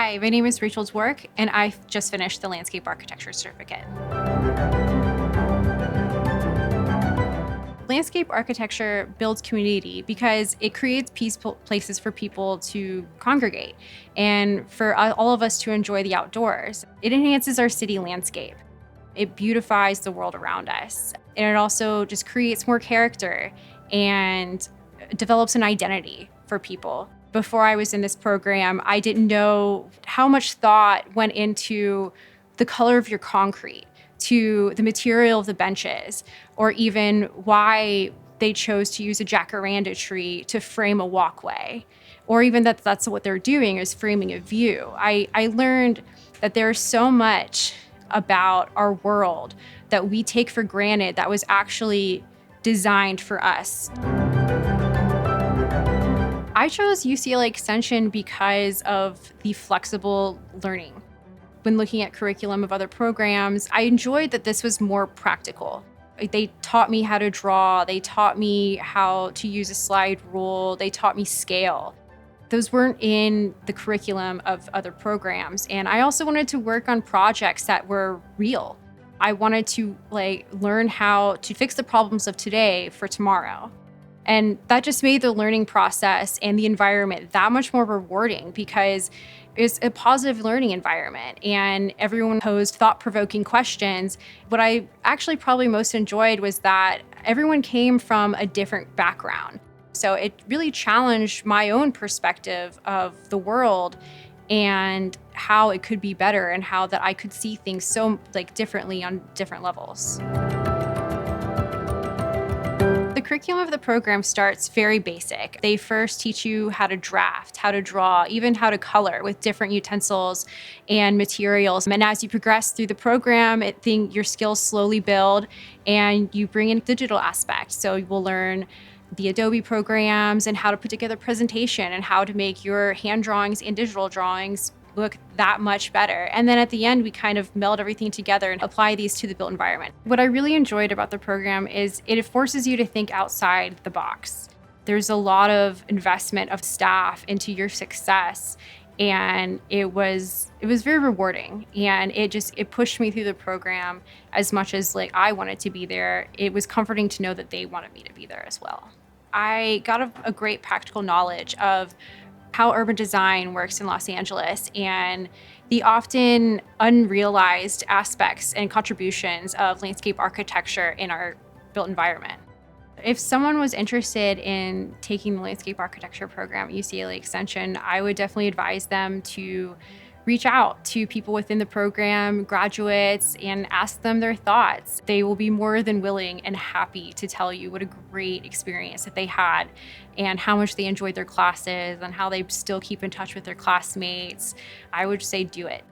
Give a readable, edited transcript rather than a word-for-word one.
Hi, my name is Rachel Dwork, and I just finished the Landscape Architecture Certificate. Landscape architecture builds community because it creates peaceful places for people to congregate and for all of us to enjoy the outdoors. It enhances our city landscape. It beautifies the world around us. And it also just creates more character and develops an identity for people. Before I was in this program, I didn't know how much thought went into the color of your concrete, to the material of the benches, or even why they chose to use a jacaranda tree to frame a walkway, or even that's what they're doing is framing a view. I learned that there's so much about our world that we take for granted that was actually designed for us. I chose UCLA Extension because of the flexible learning. When looking at curriculum of other programs, I enjoyed that this was more practical. They taught me how to draw, they taught me how to use a slide rule, they taught me scale. Those weren't in the curriculum of other programs. And I also wanted to work on projects that were real. I wanted to learn how to fix the problems of today for tomorrow. And that just made the learning process and the environment that much more rewarding because it's a positive learning environment and everyone posed thought-provoking questions. What I actually probably most enjoyed was that everyone came from a different background. So it really challenged my own perspective of the world and how it could be better and how that I could see things so differently on different levels. The curriculum of the program starts very basic. They first teach you how to draft, how to draw, even how to color with different utensils and materials. And as you progress through the program, your skills slowly build and you bring in digital aspects. So you will learn the Adobe programs and how to put together a presentation and how to make your hand drawings and digital drawings look that much better. And then at the end, we kind of meld everything together and apply these to the built environment. What I really enjoyed about the program is it forces you to think outside the box. There's a lot of investment of staff into your success. And it was very rewarding. And it pushed me through the program as much as I wanted to be there. It was comforting to know that they wanted me to be there as well. I got a great practical knowledge of how urban design works in Los Angeles and the often unrealized aspects and contributions of landscape architecture in our built environment. If someone was interested in taking the landscape architecture program at UCLA Extension, I would definitely advise them to reach out to people within the program, graduates, and ask them their thoughts. They will be more than willing and happy to tell you what a great experience that they had and how much they enjoyed their classes and how they still keep in touch with their classmates. I would say do it.